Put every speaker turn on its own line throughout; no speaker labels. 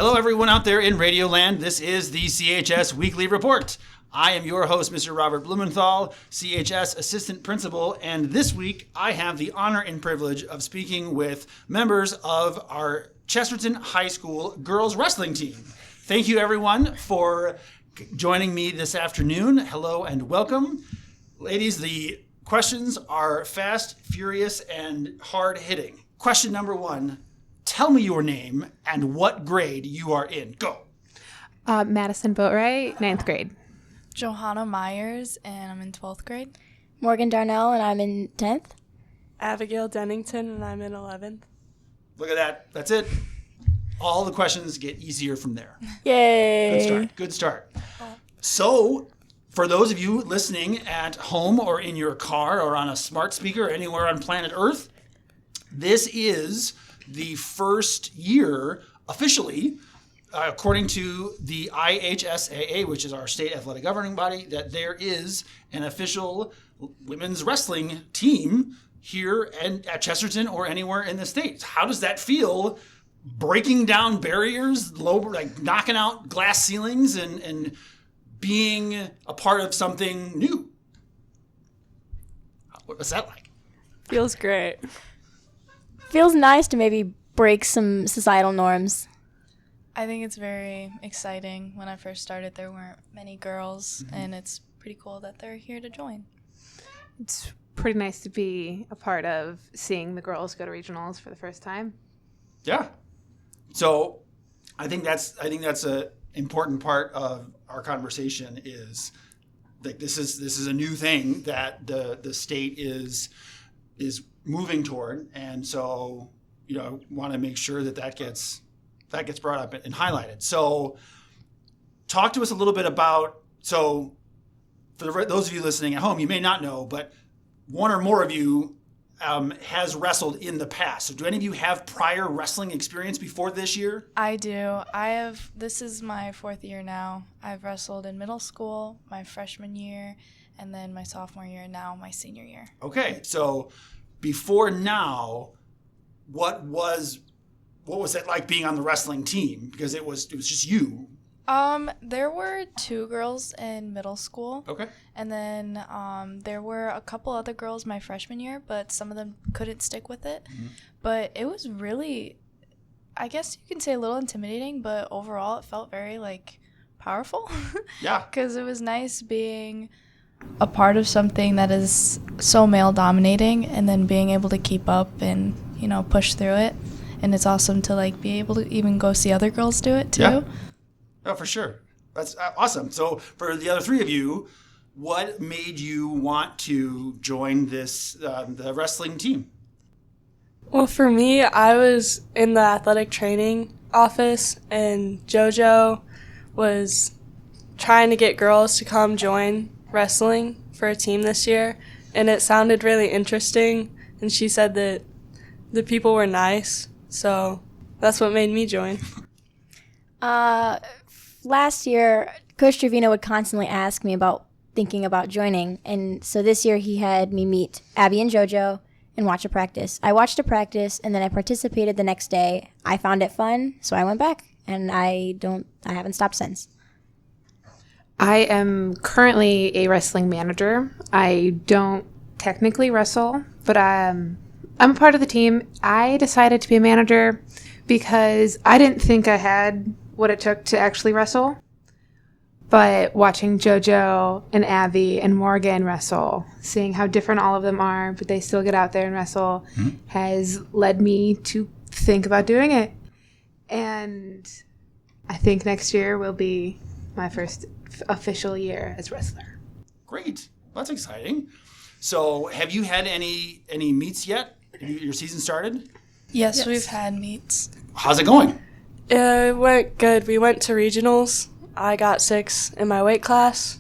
Hello, everyone out there in Radio Land. This is the CHS Weekly Report. I am your host, Mr. Robert Blumenthal, CHS Assistant Principal, and this week I have the honor and privilege of speaking with members of our Chesterton High School Girls Wrestling team. Thank you, everyone, for joining me this afternoon. Hello and welcome. Ladies, the questions are fast, furious, and hard-hitting. Question number one, tell me your name and what grade you are in. Go.
Madison Boatright, 9th grade.
Johanna Myers, and I'm in 12th grade.
Morgan Darnell, and I'm in 10th.
Abigail Dennington, and I'm in 11th.
Look at that. That's it. All the questions get easier from there.
Yay.
Good start. So, for those of you listening at home or in your car or on a smart speaker or anywhere on planet Earth, this is the first year officially, according to the IHSAA, which is our state athletic governing body, that there is an official women's wrestling team here at Chesterton or anywhere in the state. How does that feel? Breaking down barriers, knocking out glass ceilings, and being a part of something new. What was that like?
Feels great.
Feels nice to maybe break some societal norms.
I think it's very exciting. When I first started, there weren't many girls, and it's pretty cool that they're here to join.
It's pretty nice to be a part of seeing the girls go to regionals for the first time.
Yeah. So I think that's a important part of our conversation is like this is a new thing that the state is moving toward, and so want to make sure that gets brought up and highlighted. So talk to us a little bit about, so for those of you listening at home, you may not know, but one or more of you has wrestled in the past. So do any of you have prior wrestling experience before this year?
I do. This is my 4th year now. I've wrestled in middle school, my freshman year, and then my sophomore year, and now my senior year.
Okay, so before now, what was it like being on the wrestling team? Because it was just you.
There were 2 girls in middle school.
Okay.
And then there were a couple other girls my freshman year, but some of them couldn't stick with it. Mm-hmm. But it was really, I guess you can say a little intimidating, but overall it felt very powerful.
Yeah.
Because it was nice being a part of something that is so male dominating and then being able to keep up and, push through it. And it's awesome to be able to even go see other girls do it too.
Yeah. Oh, for sure. That's awesome. So for the other 3 of you, what made you want to join this the wrestling team?
Well, for me, I was in the athletic training office, and JoJo was trying to get girls to come join wrestling for a team this year, and it sounded really interesting, and she said that the people were nice, so that's what made me join.
Last year, Coach Trevino would constantly ask me about thinking about joining, and so this year he had me meet Abby and JoJo and watch a practice. I watched a practice, and then I participated the next day. I found it fun, so I went back, and I haven't stopped since.
I am currently a wrestling manager. I don't technically wrestle, but I'm a part of the team. I decided to be a manager because I didn't think I had what it took to actually wrestle. But watching JoJo and Abby and Morgan wrestle, seeing how different all of them are, but they still get out there and wrestle, has led me to think about doing it. And I think next year will be my first official year as wrestler.
Great. That's exciting. So have you had any meets yet? Your season started?
Yes, we've had meets.
How's it going?
It went good. We went to regionals. I got 6 in my weight class.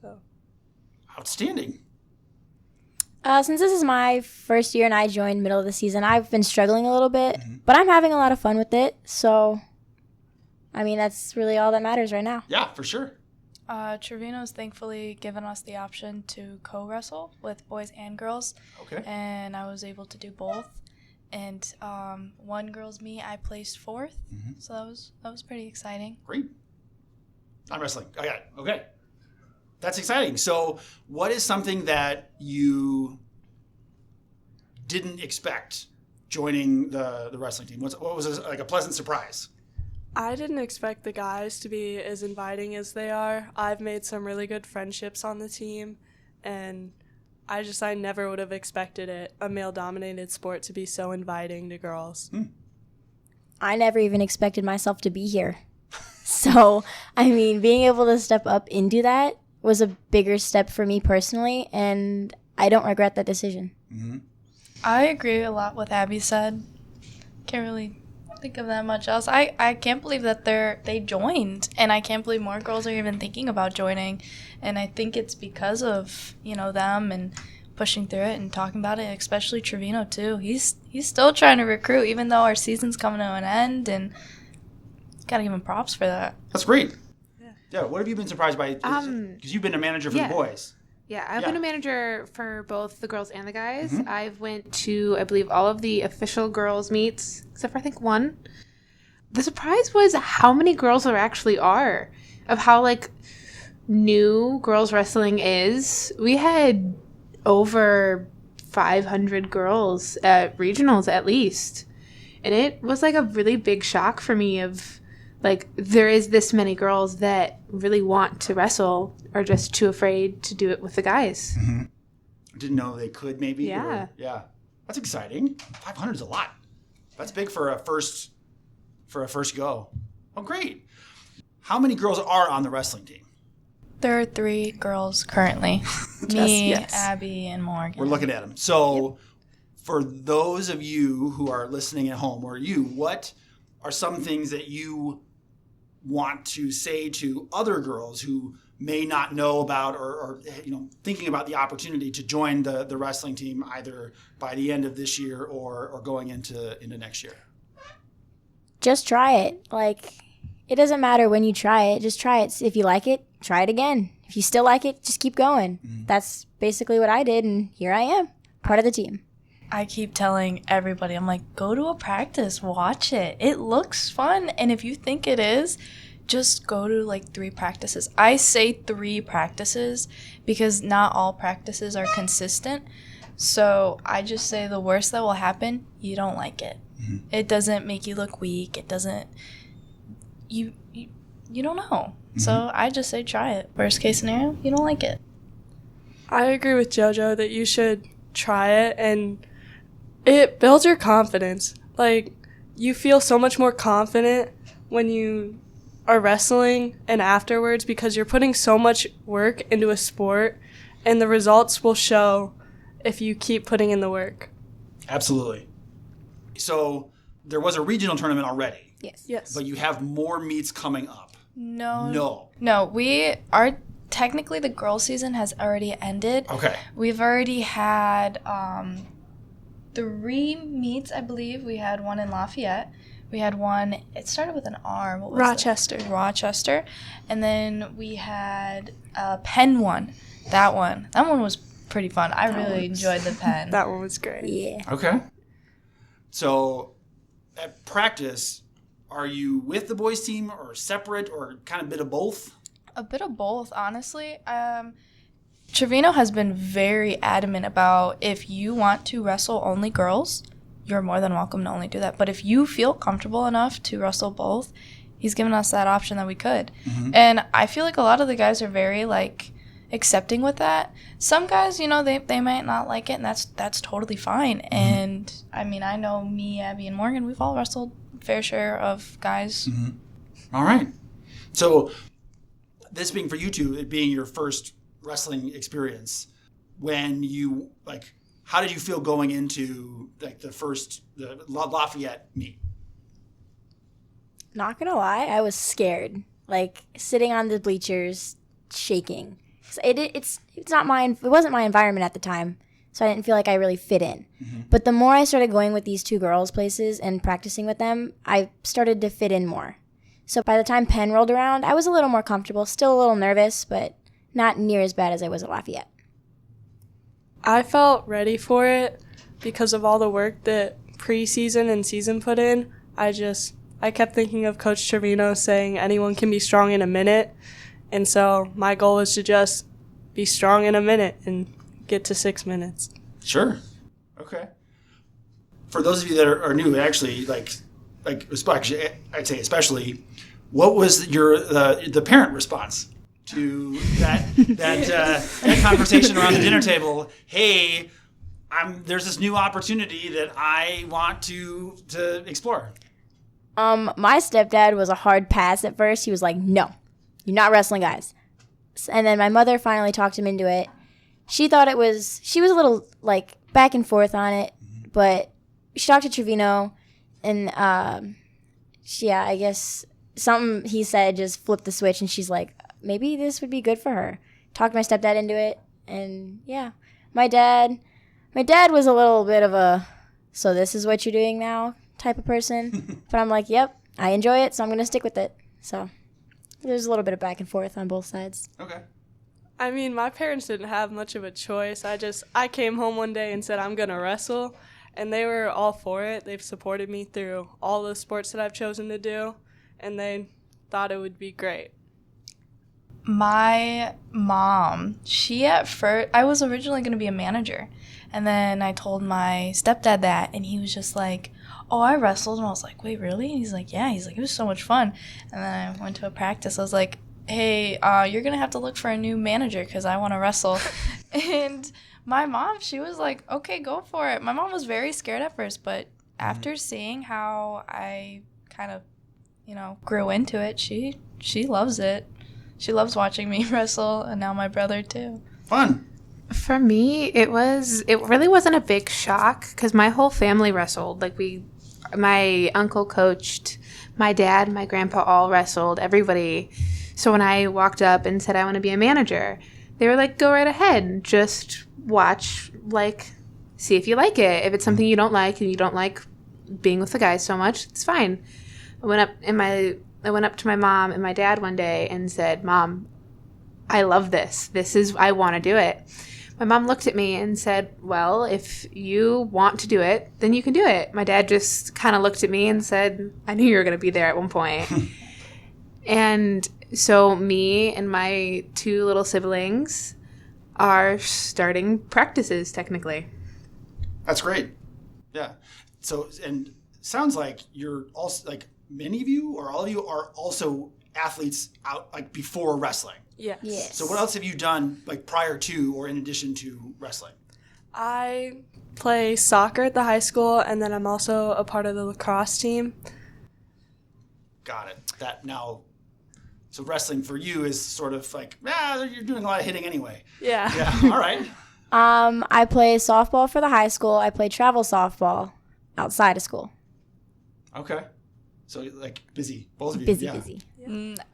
So
Outstanding.
Since this is my first year and I joined middle of the season, I've been struggling a little bit, but I'm having a lot of fun with it. So, that's really all that matters right now.
Yeah, for sure.
Trevino's thankfully given us the option to co-wrestle with boys and girls.
Okay.
And I was able to do both. And one girls meet, I placed 4th, so that was pretty exciting.
Great. I'm wrestling. I got it. Okay. That's exciting. So what is something that you didn't expect joining the wrestling team? What was like a pleasant surprise?
I didn't expect the guys to be as inviting as they are. I've made some really good friendships on the team, and I never would have expected it, a male-dominated sport, to be so inviting to girls.
I never even expected myself to be here. So, I mean, being able to step up into that was a bigger step for me personally, and I don't regret that decision.
I agree a lot with Abby said. Can't really think of that much else. I can't believe that they joined, and I can't believe more girls are even thinking about joining, and I think it's because of them and pushing through it and talking about it, especially Trevino too. He's still trying to recruit even though our season's coming to an end, and gotta give him props for that.
That's great. Yeah, what have you been surprised by? Because you've been a manager for the boys.
Yeah, I've been a manager for both the girls and the guys. I've went to, I believe, all of the official girls meets, except for I think one. The surprise was how many girls there actually are, of how, new girls wrestling is. We had over 500 girls at regionals at least. And it was, a really big shock for me of, there is this many girls that really want to wrestle are just too afraid to do it with the guys.
Didn't know they could maybe.
Yeah.
Yeah. That's exciting. 500 is a lot. That's big for a first go. Oh, great. How many girls are on the wrestling team?
There are 3 girls currently. Me, Abby, and Morgan.
We're looking at them. So for those of you who are listening at home, or you, what are some things that you want to say to other girls who may not know about or thinking about the opportunity to join the wrestling team either by the end of this year or going into next year?
Just try it. It doesn't matter when you try it. Just try it. If you like it, try it again. If you still like it, just keep going. That's basically what I did, and here I am, part of the team.
I keep telling everybody, I'm like, go to a practice, watch it. It looks fun, and if you think it is, just go to 3 practices. I say 3 practices because not all practices are consistent. So I just say the worst that will happen, you don't like it. It doesn't make you look weak. It doesn't, you don't know. So I just say try it. Worst case scenario, you don't like it.
I agree with JoJo that you should try it, and it builds your confidence. You feel so much more confident when you are wrestling and afterwards because you're putting so much work into a sport, and the results will show if you keep putting in the work.
Absolutely. So there was a regional tournament already.
Yes.
But you have more meets coming up.
No, technically the girls season has already ended.
Okay.
We've already had 3 meets, I believe. We had one in Lafayette. We had one, it started with an R. What was
Rochester.
it? Rochester. And then we had Penn one. That one was pretty fun. I really enjoyed the Penn.
That one was great.
Yeah.
Okay. So at practice, are you with the boys team or separate or kind of a bit of both?
A bit of both, honestly. Trevino has been very adamant about if you want to wrestle only girls, you're more than welcome to only do that. But if you feel comfortable enough to wrestle both, he's given us that option that we could. And I feel like a lot of the guys are very accepting with that. Some guys, they might not like it, and that's totally fine. And I mean, I know me, Abby, and Morgan, we've all wrestled a fair share of guys.
All right. So this being for you two, it being your first wrestling experience, when you how did you feel going into the Lafayette meet?
Not gonna lie, I was scared. Sitting on the bleachers, shaking. It wasn't my environment at the time, so I didn't feel like I really fit in. But the more I started going with these 2 girls places and practicing with them, I started to fit in more. So by the time Penn rolled around, I was a little more comfortable, still a little nervous, but not near as bad as I was at Lafayette.
I felt ready for it because of all the work that preseason and season put in, I kept thinking of Coach Trevino saying anyone can be strong in a minute. And so my goal is to just be strong in a minute and get to 6 minutes.
Sure. Okay. For those of you that are new, actually, actually, I'd say especially, what was the parent response to that conversation around the dinner table? Hey, there's this new opportunity that I want to explore.
My stepdad was a hard pass at first. He was like, "No, you're not wrestling guys." And then my mother finally talked him into it. She was a little like back and forth on it, but she talked to Trevino, and I guess something he said just flipped the switch, and she's like, maybe this would be good for her. Talked my stepdad into it, and yeah, my dad was a little bit of a, so this is what you're doing now type of person, but I'm like, yep, I enjoy it, so I'm gonna stick with it. So there's a little bit of back and forth on both sides.
Okay.
I mean, my parents didn't have much of a choice. I came home one day and said I'm gonna wrestle, and they were all for it. They've supported me through all the sports that I've chosen to do, and they thought it would be great.
My mom, I was originally going to be a manager, and then I told my stepdad that, and he was just like, oh, I wrestled, and I was like, wait, really? And he's like, yeah. He's like, it was so much fun. And then I went to a practice. I was like, hey, you're going to have to look for a new manager because I want to wrestle. And my mom, she was like, okay, go for it. My mom was very scared at first, but after seeing how I kind of, grew into it, she loves it. She loves watching me wrestle, and now my brother too.
Fun.
For me, it really wasn't a big shock because my whole family wrestled. My uncle coached, my dad, my grandpa all wrestled, everybody. So when I walked up and said I want to be a manager, they were like, go right ahead. Just watch, see if you like it. If it's something you don't like and you don't like being with the guys so much, it's fine. I went up to my mom and my dad one day and said, Mom, I love this. I want to do it. My mom looked at me and said, well, if you want to do it, then you can do it. My dad just kind of looked at me and said, I knew you were going to be there at one point. And so me and my 2 little siblings are starting practices technically.
That's great. Yeah. So, and sounds like you're also many of you or all of you are also athletes out before wrestling.
Yes.
So what else have you done prior to or in addition to wrestling?
I play soccer at the high school, and then I'm also a part of the lacrosse team.
Got it. So wrestling for you is sort of you're doing a lot of hitting anyway.
Yeah.
Yeah. All right.
I play softball for the high school. I play travel softball outside of school.
Okay. So busy, both of you.
Busy.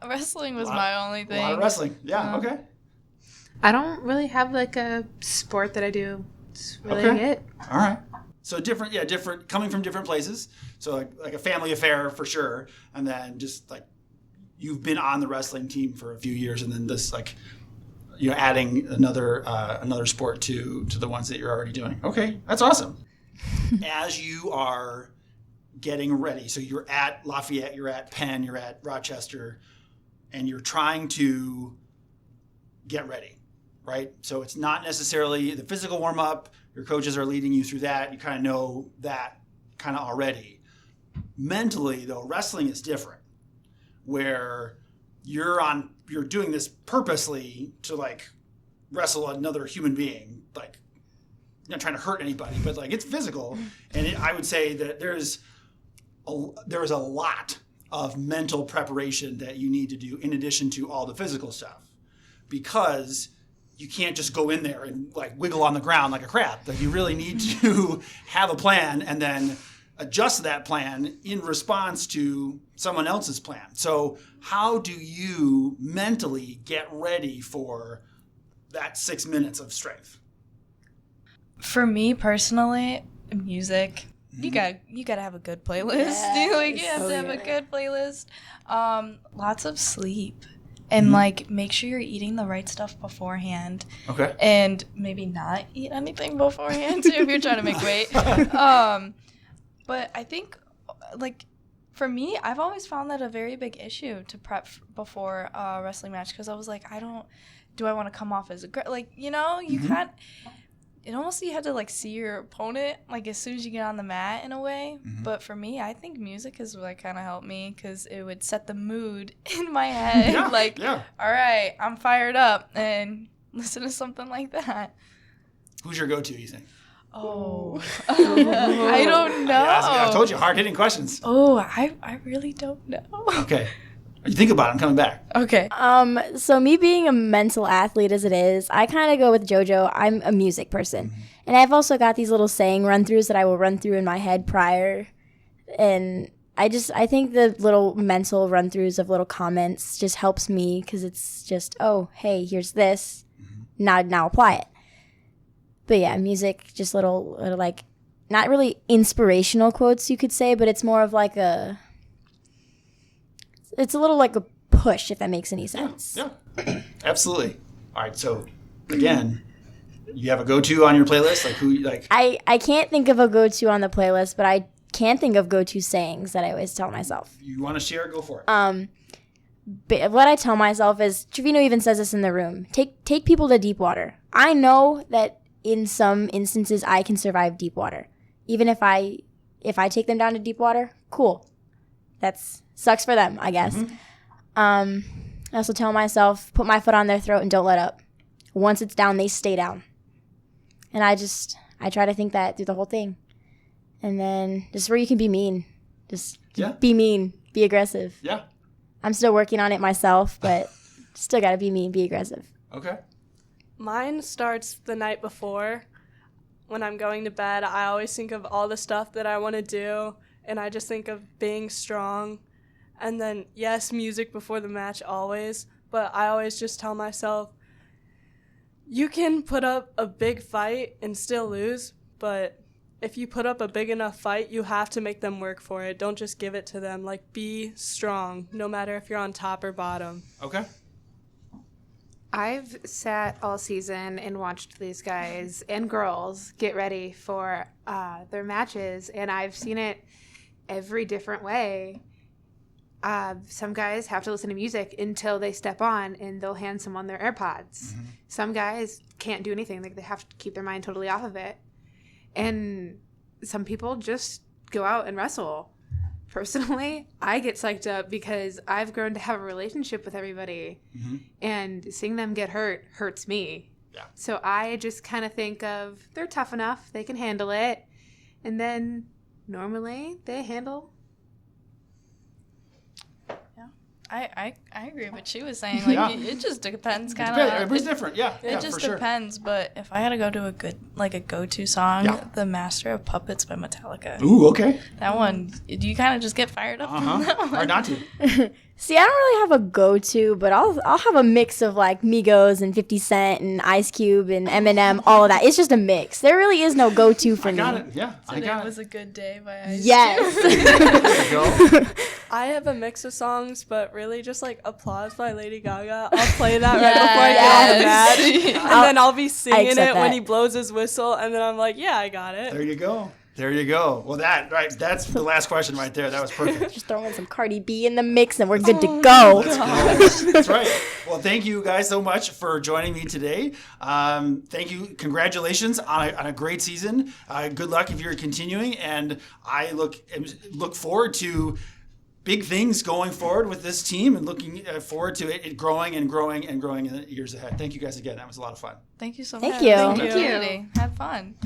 Wrestling was my only thing.
A lot of wrestling. Yeah. Okay.
I don't really have a sport that I do. It's really it.
All right. So different coming from different places. So like a family affair for sure, and then just you've been on the wrestling team for a few years, and then this adding another sport to the ones that you're already doing. Okay, that's awesome. As you are getting ready, so you're at Lafayette, you're at Penn, you're at Rochester, and you're trying to get ready, right? So it's not necessarily the physical warm-up. Your coaches are leading you through that. You kind of know that kind of already. Mentally, though, wrestling is different, where you're doing this purposely to wrestle another human being, not trying to hurt anybody, but it's physical. And I would say that there is a lot of mental preparation that you need to do in addition to all the physical stuff, because you can't just go in there and wiggle on the ground like a crab. You really need to have a plan and then adjust that plan in response to someone else's plan. So how do you mentally get ready for that 6 minutes of strength?
For me personally, music. You gotta have a good playlist.
Yes.
You have to have a good playlist. Lots of sleep. And make sure you're eating the right stuff beforehand.
Okay.
And maybe not eat anything beforehand too if you're trying to make weight. But I think, like, for me, I've always found that a very big issue to prep before a wrestling match, because I was like, do I want to come off as a girl? Like, you know, you can't, it almost, you had to, like, see your opponent, like, as soon as you get on the mat in a way. But for me, I think music has, like, kind of helped me, because it would set the mood in my head. All right, I'm fired up, and listen to something like that.
Who's your go-to, you think?
Oh, I don't know.
I told you, hard-hitting questions.
Oh, I really don't know.
Okay. You think about it. I'm coming back.
Okay.
So me being a mental athlete as it is, I kind of go with JoJo. I'm a music person. And I've also got these little saying run-throughs that I will run through in my head prior. And I think the little mental run-throughs of little comments just helps me, because it's just, oh, hey, here's this. Now apply it. But yeah, music, just little like, not really inspirational quotes, you could say, but it's more of like it's a little like a push, if that makes any sense.
Yeah. Absolutely. All right. So again, you have a go-to on your playlist? Like who, like?
I can't think of a go-to on the playlist, but I can think of go-to sayings that I always tell myself.
You want to share? Go for it.
But what I tell myself is, Trevino even says this in the room, take people to deep water. I know that in some instances I can survive deep water. Even if I take them down to deep water, cool. That's sucks for them, I guess. I also tell myself, put my foot on their throat and don't let up. Once it's down, they stay down. And I try to think that through the whole thing. And then just where you can be mean. Just be mean, be aggressive.
Yeah.
I'm still working on it myself, but still got to be mean, be aggressive.
Okay.
Mine starts the night before. When I'm going to bed, I always think of all the stuff that I want to do, and I just think of being strong. And then, yes, music before the match always, but I always just tell myself, you can put up a big fight and still lose, but if you put up a big enough fight, you have to make them work for it. Don't just give it to them. Like, be strong, no matter if you're on top or bottom.
Okay.
I've sat all season and watched these guys and girls get ready for their matches, and I've seen it every different way. Some guys have to listen to music until they step on, and they'll hand someone their AirPods. Some guys can't do anything. Like, they have to keep their mind totally off of it. And some people just go out and wrestle. Personally, I get psyched up because I've grown to have a relationship with everybody, and seeing them get hurt hurts me.
Yeah.
So I just kind of think of, they're tough enough, they can handle it, and then normally they handle.
I agree with what she was saying. Like, it just depends, kind of.
Everybody's different. Yeah.
It just depends. But if I had to go to a go-to song, "The Master of Puppets" by Metallica.
Ooh, okay.
That one, you kind of just get fired up. From that one.
Hard not to.
See, I don't really have a go-to, but I'll have a mix of like Migos and 50 Cent and Ice Cube and Eminem, all of that. It's just a mix. There really is no go-to for me.
I got it. Yeah, I got it.
Was a good day by Ice
Yes.
There you go.
I have a mix of songs, but really just like Applause by Lady Gaga. I'll play that right before I get on the match. And then I'll be singing it when he blows his whistle, and then I'm like, yeah, I got it.
There you go. There you go. Well, that's the last question right there. That was perfect.
Just throw in some Cardi B in the mix and we're good to go.
That's right. Well, thank you guys so much for joining me today. Thank you. Congratulations on a great season. Good luck if you're continuing. And I look forward to big things going forward with this team, and looking forward to it growing and growing and growing in the years ahead. Thank you guys again. That was a lot of fun.
Thank you so much.
Thank you.
Thank you. Had fun.